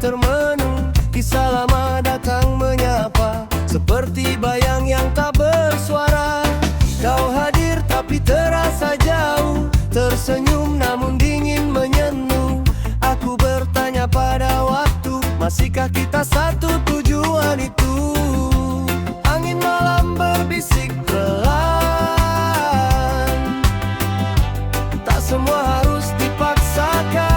termenung, kisah lama datang menyapa, seperti bayang yang tak bersuara. Kau hadir tapi terasa jauh, tersenyum namun dingin menyentuh. Aku bertanya pada waktu, masihkah kita satu tujuan itu? Angin malam berbisik pelan, tak semua harus dipaksakan.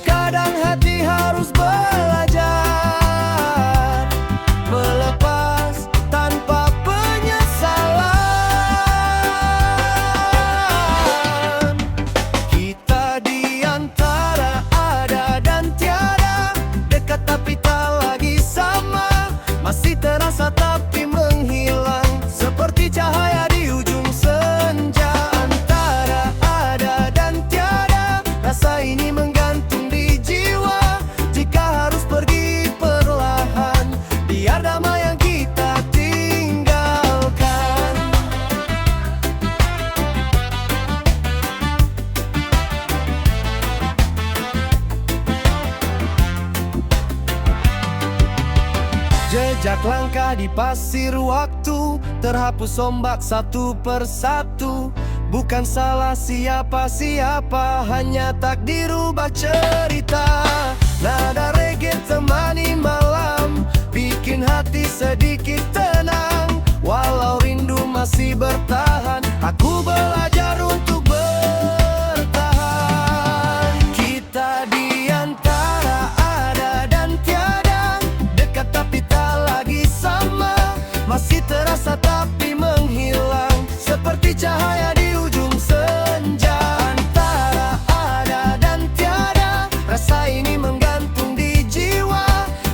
Kadang hati harus belajar melepas tanpa penyesalan. Kita di antara ada dan tiada, dekat tapi tak lagi sama, masih terasa tapi menghilang, seperti cahaya di ujung senja. Antara ada dan tiada, rasa ini menggantung di jiwa. Jika harus pergi perlahan, biar damai yang kita tinggalkan. Jejak langkah di pasir waktu, terhapus ombak satu persatu. Bukan salah siapa-siapa, hanya takdir ubah cerita. Nada reggae temani malam, bikin hati sedikit tenang. Walau rindu masih bertahan, aku belajar untuk bertahan. Kita di antara ada dan tiada, dekat tapi tak lagi sama, masih terasa tapi menghilang, seperti cahaya di ujung senja. Antara ada dan tiada, rasa ini menggantung di jiwa.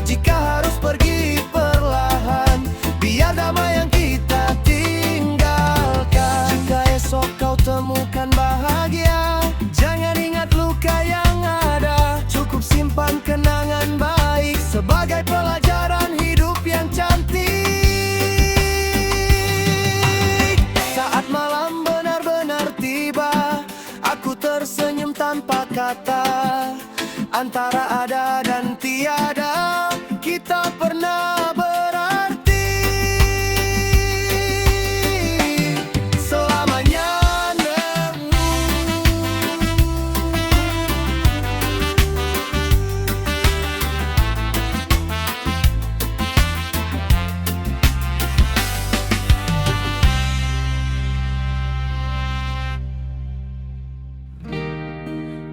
Jika harus pergi perlahan, biar damai yang kita tinggalkan. Jika esok kau temukan bahagia, jangan ingat luka yang ada. Cukup simpan kenangan baik sebagai pelajaran hidup yang cantik. Saat malam benar-benar tiba, aku tersenyum tanpa kata. Antara ada dan tiada, kita pernah berarti selamanya.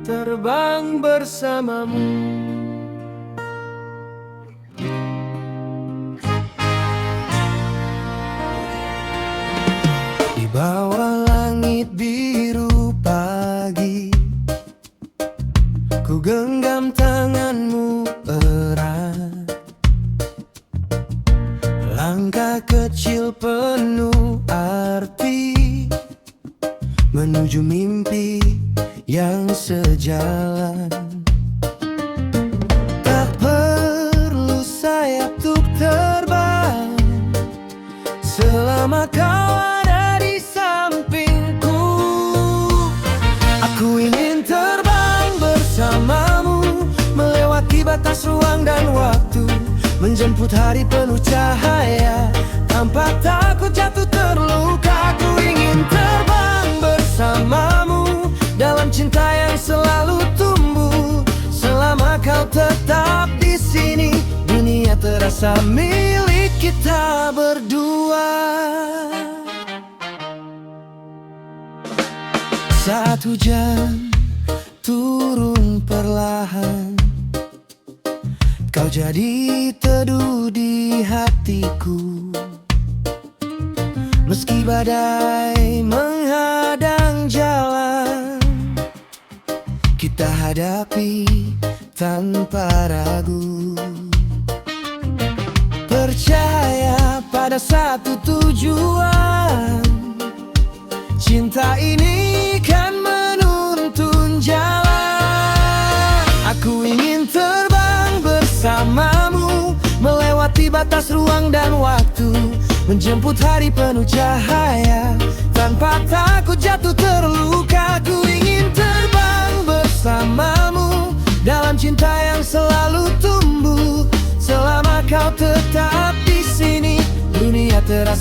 Terbang bersamamu, di bawah langit biru pagi. Ku genggam tanganmu erat, langkah kecil penuh arti, menuju mimpi yang sejalan. Tak perlu sayap untuk terbang, selama kau ada di sampingku. Aku ingin terbang bersamamu, melewati batas ruang dan waktu, menjemput hari penuh cahaya, tanpa takut jatuh terluka. Aku ingin terbang bersamamu, dalam cinta yang selalu tumbuh. Selama kau tetap di sini, dunia terasa milik kita berdua. Saat hujan turun perlahan, kau jadi teduh di hatiku. Meski badai menghadang jalan, kita hadapi tanpa ragu. Percaya pada satu tujuan, cinta ini kan menuntun jalan. Aku ingin terbang bersamamu, melewati batas ruang dan waktu, menjemput hari penuh cahaya, tanpa takut jatuh terluka. Ku ingin terbang bersamamu,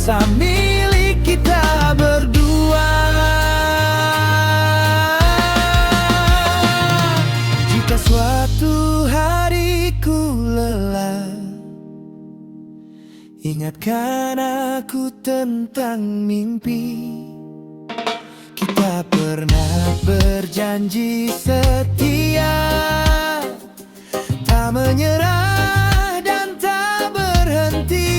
rasa milik kita berdua. Jika suatu hari ku lelah, ingatkan aku tentang mimpi. Kita pernah berjanji setia, tak menyerah dan tak berhenti.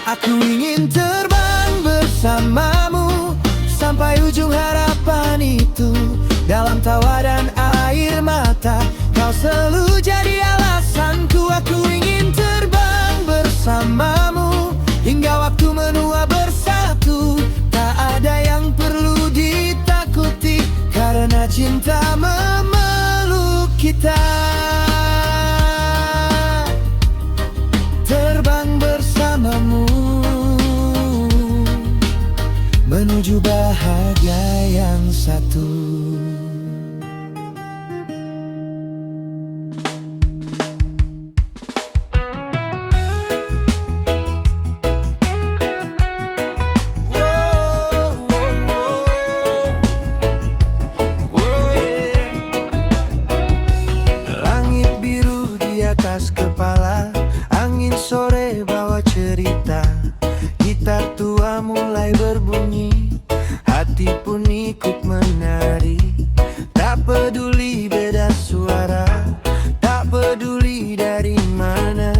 Aku ingin terbang bersamamu sampai ujung harapan itu. Dalam tawa dan air mata, kau selalu jadi alasanku. Aku ingin terbang bersamamu hingga waktu menua bersatu. Tak ada yang perlu ditakuti, karena cinta memeluk kita. Terbang bersamamu menuju bahagia yang satu. Langit biru di atas kepala, angin sore bawa cerita. Gitar tua mulai berbunyi, hati pun ikut menari. Tak peduli beda suara, tak peduli dari mana,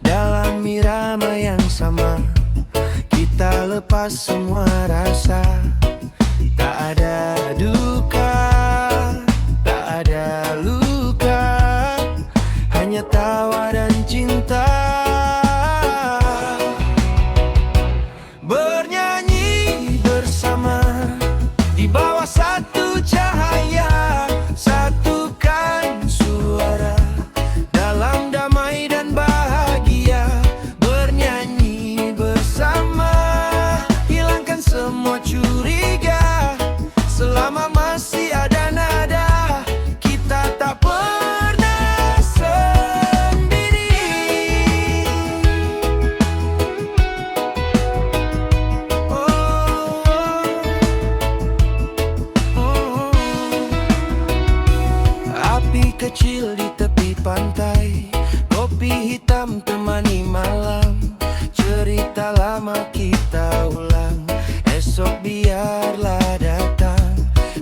dalam irama yang sama kita lepas semua rasa. Tak ada duka, tak ada luka, hanya tawa dan cinta. Bernyanyi bersama di bawah satu cahaya, satukan suara dalam damai dan bahagia. Bernyanyi bersama, hilangkan semua curiga. Selama masih ada nada, kita tak pernah sendiri. Api kecil di tepi pantai, kopi hitam temani malam. Cerita lama kita ulang, esok biarlah datang.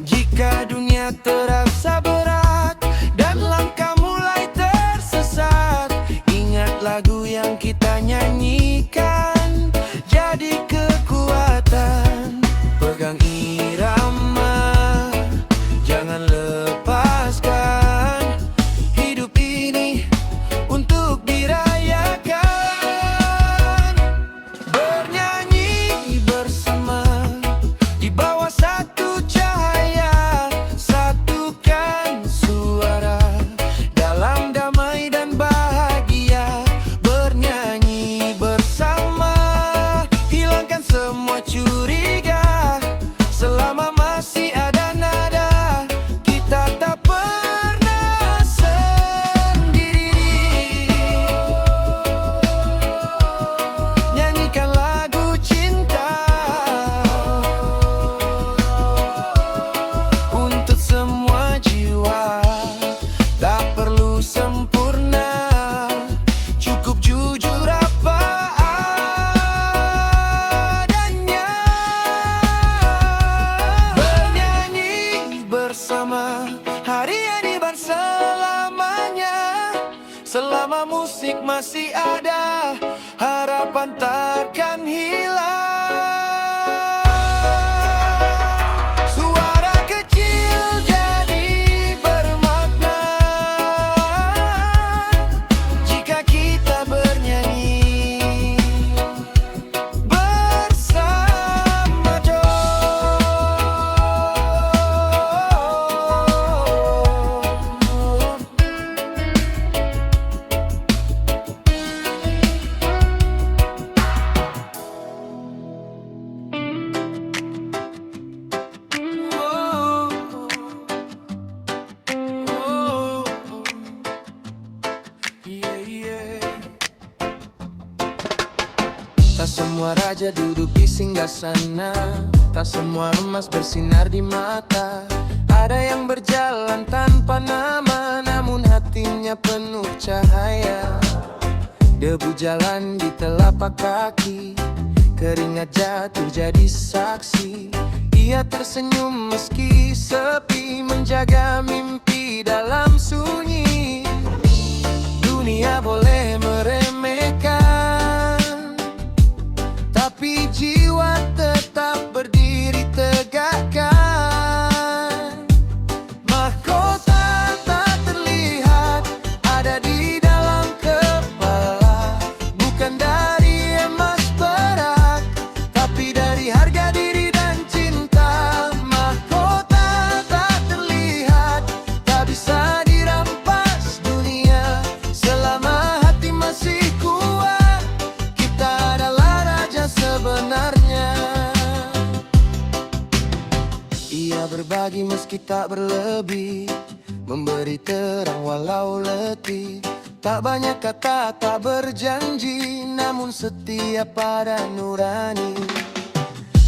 Jika dunia terasa berat dan langkah mulai tersesat, ingat lagu yang kita nyanyikan jadi kekuatan. Pegang irama, jangan lepaskan. Hidup ini untuk dirayakan. Bernyanyi bersama di bawah satu cahaya, satukan suara dalam damai dan bahagia. Bernyanyi bersama, hilangkan semua curiga. Selama masih ada nada, kita tak pernah sendiri. Nyanyikan lagu cinta untuk semua jiwa. Tak perlu sempurna, cukup jujur apa adanya. Bernyanyi bersama, hari ini dan selamanya. Selama musik masih ada, harapan takkan hilang. Suara kecil jadi bermakna jika kita bernyanyi bersama. semua raja duduk di singgasana, tak semua emas bersinar di mata. Ada yang berjalan tanpa nama, namun hatinya penuh cahaya. Debu jalan di telapak kaki, keringat jatuh jadi saksi. Ia tersenyum meski sepi, menjaga mimpi dalam sunyi. Dunia boleh meremehkan, tapi jiwa tetap berdiri tegakkan. Mahkota tak terlihat ada di dalam kepala, bukan dari emas perak, tapi dari harga diri dan cinta. Mahkota tak terlihat, tak bisa dirampas dunia. Selama hati masih kuat, kita adalah raja sebenarnya. Ia berbagi meski tak berlebih, memberi terang walau letih. Tak banyak kata, tak berjanji, namun setia pada nurani.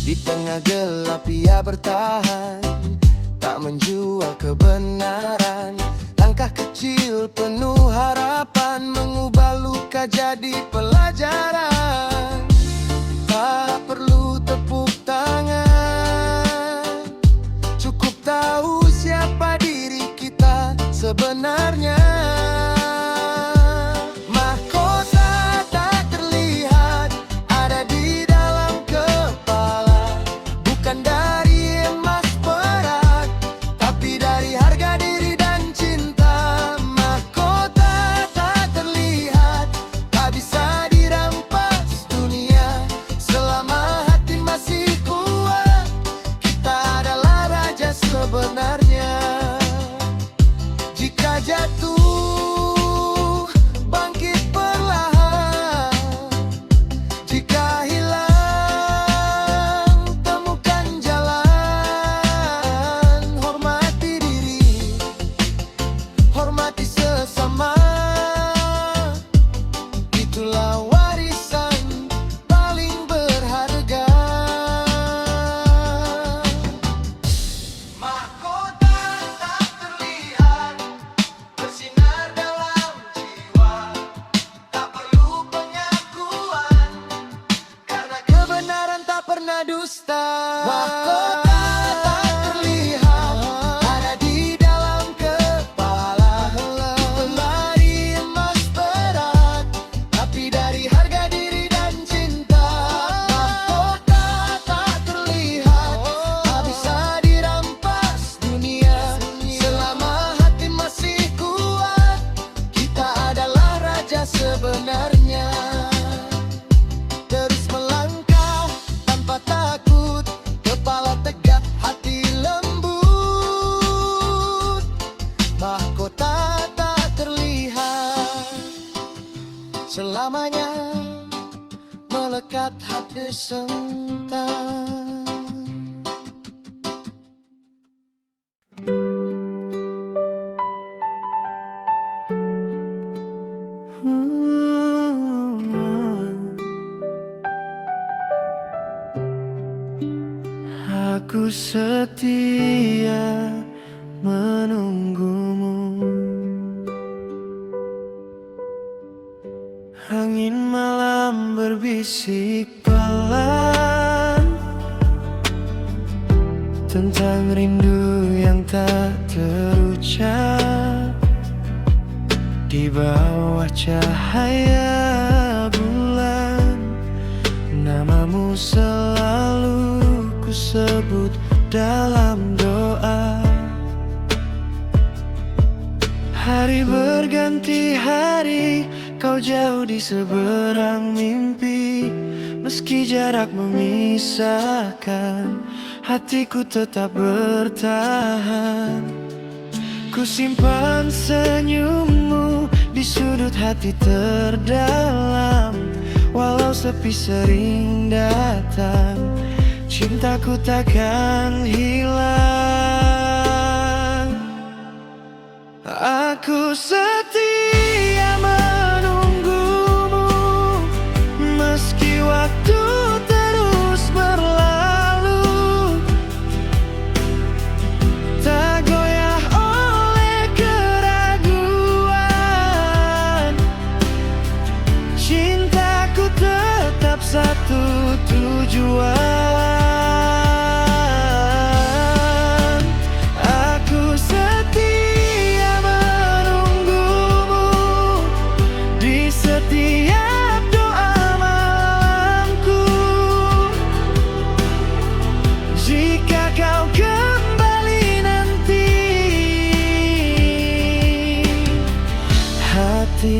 Di tengah gelap ia bertahan, tak menjual kebenaran. Langkah kecil penuh harapan, mengubah luka jadi pelajaran. Tak perlu tepuk tangan, cukup tahu siapa diri kita sebenarnya. Mahkota tak terlihat ada di dalam kepala, bukan dari emas perak, tapi dari harga diri dan cinta. Mahkota tak terlihat, tak bisa dirampas dunia. Selama hati masih kuat, kita adalah raja sebenarnya. Jika jatuh, bangkit perlahan. Jika hilang, temukan jalan. Hormati diri, hormati sesama. Itulah warisan paling berharga. Mahkota tak terlihat, bersinar dalam jiwa. Tak perlu pengakuan, karena kebenaran tak pernah dusta. Mahkota tak terlihat ada di dalam kepala, bukan dari emas perak, tapi dari harga diri dan cinta. Mahkota tak terlihat, tak bisa dirampas dunia. Selama hati masih kuat, kita adalah raja sebenarnya. Terus melangkah tanpa takut, kepala tegak, hati lembut. Mahkota tak terlihat, selamanya melekat hati sentak. Aku setia menunggumu. Angin malam berbisik pelan tentang rindu yang tak terucap. Di bawah cahaya bulan, namamu selalu ku sebut dalam doa. Hari berganti hari, kau jauh di seberang mimpi. Meski jarak memisahkan, hatiku tetap bertahan. Ku simpan senyummu di sudut hati terdalam. Walau sepi sering datang, cintaku takkan hilang. Aku setia menunggumu, meski waktu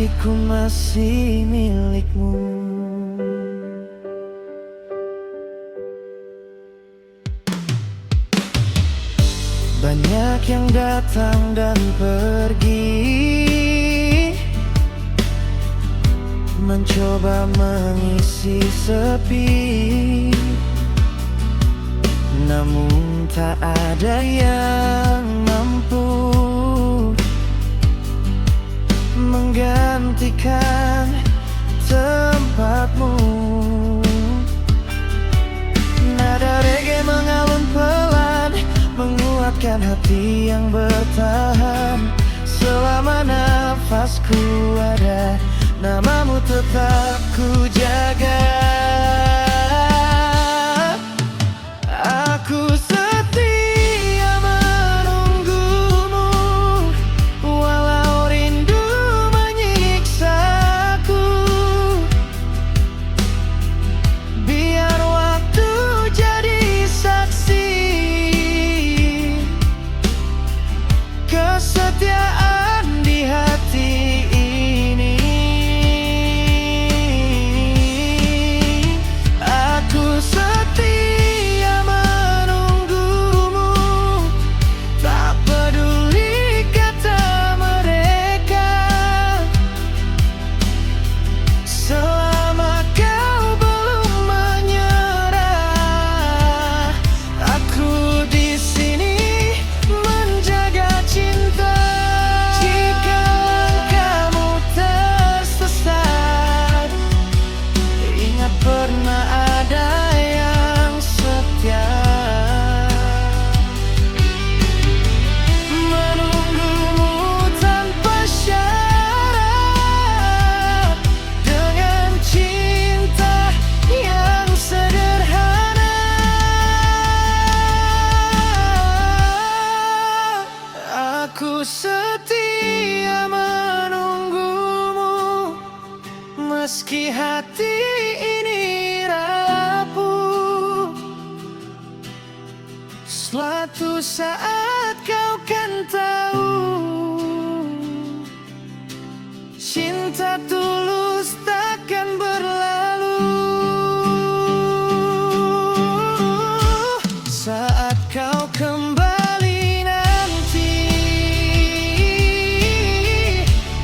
hatiku masih milikmu. Banyak yang datang dan pergi, mencoba mengisi sepi, namun tak ada yang mampu menggantikan tempatmu. Nada reggae mengalun pelan, menguatkan hati yang bertahan. Selama nafasku ada, namamu tetap ku jaga. Aku setia menunggumu, walau rindu menyiksaku. Biar waktu jadi saksi kesetiaan di hati ini. Aku setia menunggumu, tak peduli kata mereka. Selama kau belum menyerah, aku di sini menjaga cinta. Jika kamu tersesat, ingat pernah ada yang setia. Menunggumu tanpa syarat, dengan cinta yang sederhana. Aku setia menunggumu, meski hati ini rapuh. Suatu saat kau kan tahu, cinta tulus takkan berlalu. Saat kau kembali nanti,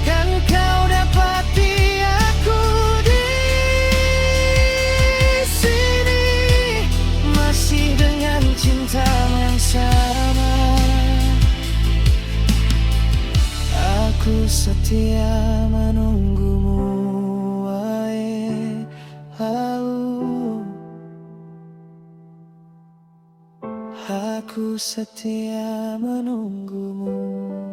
kan kau dapati aku di sini, masih dengan cinta yang sama. Aku setia menunggumu, wahai halu. Aku setia menunggumu.